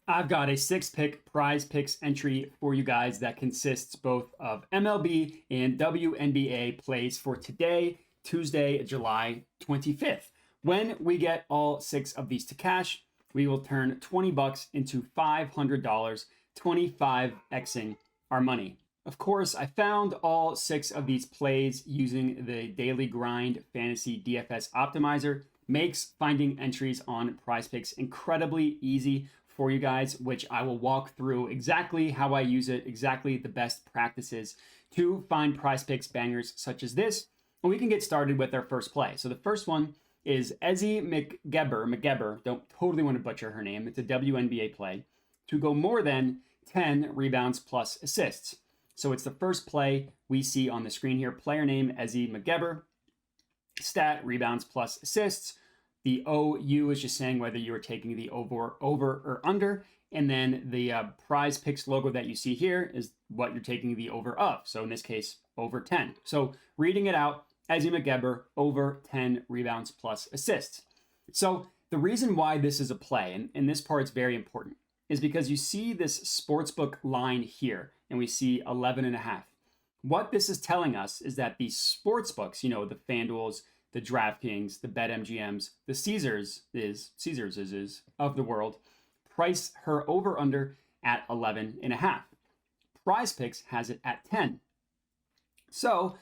I've got a 6-pick PrizePicks entry for you guys that consists both of MLB and WNBA plays for today, Tuesday, July 25th. When we get all 6 of these to cash, we will turn 20 bucks into $500, 25xing our money. Of course, I found all 6 of these plays using the Daily Grind Fantasy DFS Optimizer. Makes finding entries on PrizePicks incredibly easy for you guys, which I will walk through exactly how I use it, exactly the best practices to find PrizePicks bangers such as this. And we can get started with our first play. So the first one is Ezzy McGeber, don't totally want to butcher her name. It's a WNBA play to go more than 10 rebounds plus assists. So it's the first play we see on the screen here. Player name Ezzy McGeber. Stat, rebounds plus assists. The OU is just saying whether you are taking the over or under. And then the PrizePicks logo that you see here is what you're taking the over of. So in this case, over 10. So reading it out, Ezzy McGeber, over 10 rebounds plus assists. So the reason why this is a play, and this part's very important, is because you see this sportsbook line here, and we see 11.5. What this is telling us is that the sports books, the FanDuels, the DraftKings, the BetMGMs, the Caesars of the world, price her over under at 11.5. PrizePicks has it at 10. So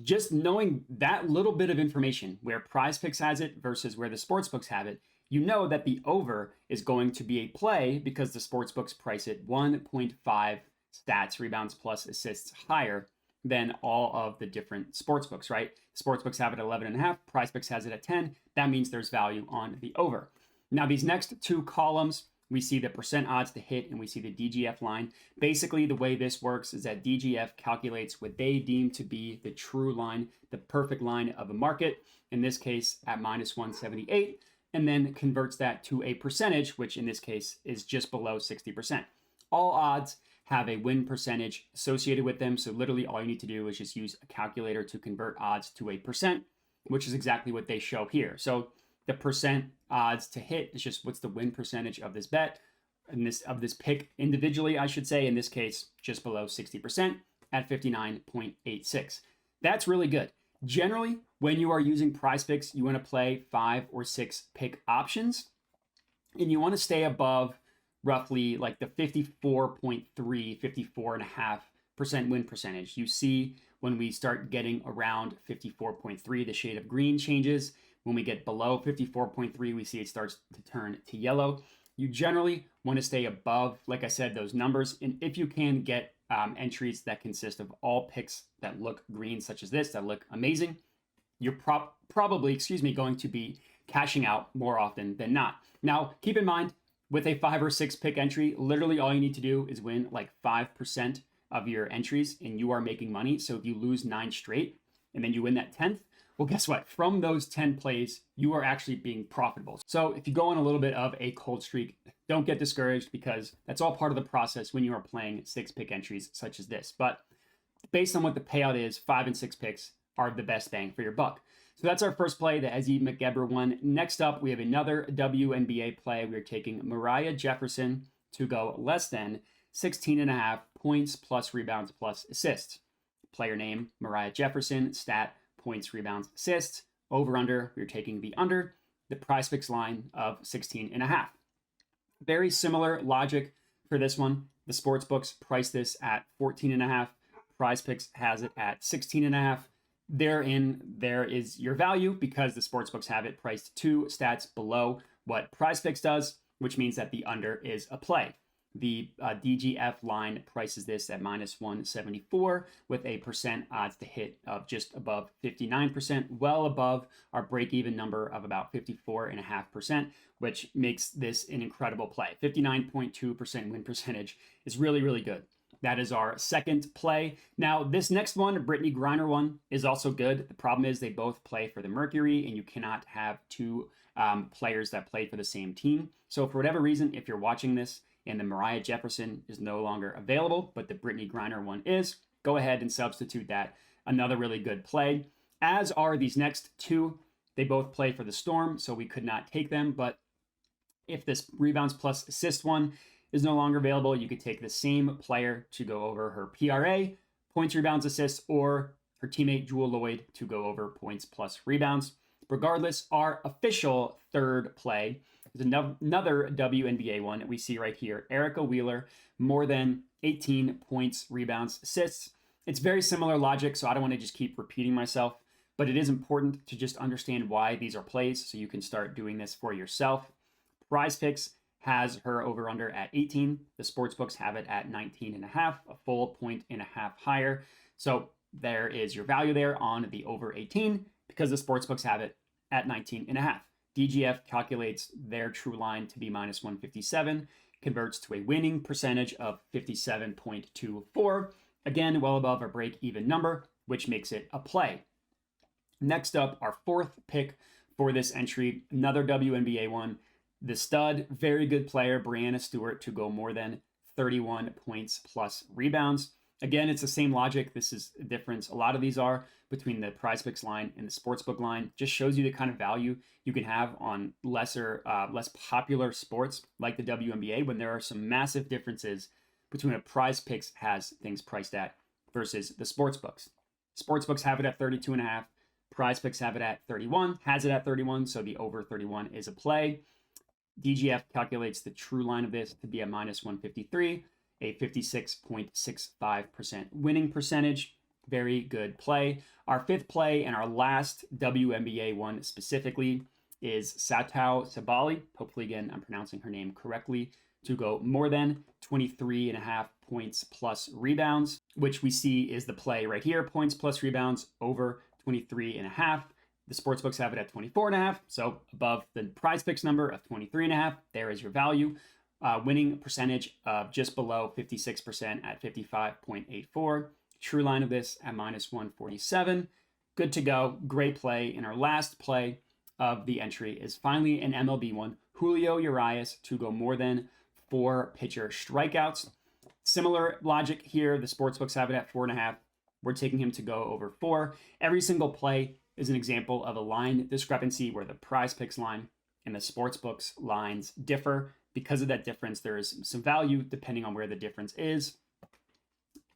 just knowing that little bit of information, where PrizePicks has it versus where the sportsbooks have it, you know that the over is going to be a play because the sportsbooks price it 1.5 stats, rebounds plus assists higher than all of the different sportsbooks, right? Sportsbooks have it at 11.5, PrizePicks has it at 10. That means there's value on the over. Now, these next two columns, we see the percent odds to hit and we see the DGF line. Basically, the way this works is that DGF calculates what they deem to be the true line, the perfect line of a market, in this case at minus 178, and then converts that to a percentage, which in this case is just below 60%. All odds have a win percentage associated with them. So literally all you need to do is just use a calculator to convert odds to a percent, which is exactly what they show here. So the percent odds to hit is just what's the win percentage of this bet, and this pick individually, I should say, in this case, just below 60% at 59.86. That's really good. Generally, when you are using PrizePicks, you want to play 5 or 6 pick options, and you want to stay above roughly like the 54.5% win percentage. You see when we start getting around 54.3, the shade of green changes. When we get below 54.3, we see it starts to turn to yellow. You generally want to stay above, like I said, those numbers. And if you can get entries that consist of all picks that look green, such as this, that look amazing, you're probably going to be cashing out more often than not. Now, keep in mind, with a 5 or 6 pick entry, literally all you need to do is win like 5% of your entries and you are making money. So if you lose 9 straight and then you win that 10th, well, guess what? From those 10 plays, you are actually being profitable. So if you go on a little bit of a cold streak, don't get discouraged because that's all part of the process when you are playing 6 pick entries such as this. But based on what the payout is, 5 and 6 picks are the best bang for your buck. So that's our first play, the Ezzy McGeber one. Next up, we have another WNBA play. We're taking Mariah Jefferson to go less than 16.5 points plus rebounds plus assists. Player name, Mariah Jefferson. Stat, points, rebounds, assists. Over under, we're taking the under. The PrizePicks line of 16.5. Very similar logic for this one. The sportsbooks price this at 14.5. PrizePicks has it at 16.5. There is your value because the sportsbooks have it priced 2 stats below what PrizePicks does, which means that the under is a play. The DGF line prices this at minus 174 with a percent odds to hit of just above 59%, well above our break-even number of about 54.5%, which makes this an incredible play. 59.2% win percentage is really, really good. That is our second play. Now, this next one, Brittany Griner one, is also good. The problem is they both play for the Mercury, and you cannot have 2 players that play for the same team. So for whatever reason, if you're watching this and the Mariah Jefferson is no longer available, but the Brittany Griner one is, go ahead and substitute that. Another really good play. As are these next 2. They both play for the Storm, so we could not take them. But if this rebounds plus assist one is no longer available, you could take the same player to go over her PRA, points, rebounds, assists, or her teammate Jewel Lloyd to go over points plus rebounds. Regardless, our official third play is another WNBA one that we see right here. Erica Wheeler, more than 18 points, rebounds, assists. It's very similar logic, so I don't want to just keep repeating myself, but it is important to just understand why these are plays so you can start doing this for yourself. PrizePicks has her over under at 18. The sportsbooks have it at 19.5, a full 1.5 higher. So there is your value there on the over 18 because the sportsbooks have it at 19.5. DGF calculates their true line to be minus 157, converts to a winning percentage of 57.24. Again, well above our break-even number, which makes it a play. Next up, our fourth pick for this entry, another WNBA one. The stud, very good player, Brianna Stewart, to go more than 31 points plus rebounds. Again, it's the same logic. This is a difference. A lot of these are between the PrizePicks line and the sportsbook line. Just shows you the kind of value you can have on less popular sports like the WNBA when there are some massive differences between what PrizePicks has things priced at versus the sportsbooks. Sportsbooks have it at 32.5. PrizePicks have it at 31, has it at 31, so the over 31 is a play. DGF calculates the true line of this to be a minus 153, a 56.65% winning percentage. Very good play. Our fifth play and our last WNBA one specifically is Satau Sabali. Hopefully, again, I'm pronouncing her name correctly, to go more than 23.5 points plus rebounds, which we see is the play right here. Points plus rebounds over 23.5. The sportsbooks have it at 24.5, so above the PrizePicks number of 23.5. There is your value. Winning percentage of just below 56% at 55.84. True line of this at minus 147. Good to go. Great play. And our last play of the entry is finally an MLB one. Julio Urias to go more than 4 pitcher strikeouts. Similar logic here. The sportsbooks have it at 4.5. We're taking him to go over 4. Every single play is an example of a line discrepancy where the PrizePicks line and the sportsbooks lines differ. Because of that difference, there is some value depending on where the difference is.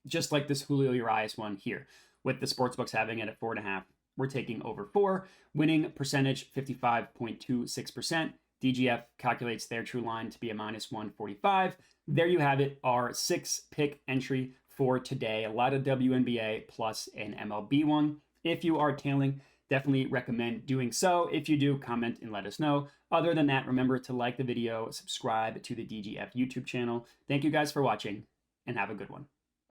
Just like this Julio Urias one here, with the sportsbooks having it at 4.5, we're taking over 4. Winning percentage 55.26%. DGF calculates their true line to be a minus 145. There you have it, our 6-pick entry for today. A lot of WNBA plus an MLB one. If you are tailing, definitely recommend doing so. If you do, comment and let us know. Other than that, remember to like the video, subscribe to the DGF YouTube channel. Thank you guys for watching, and have a good one.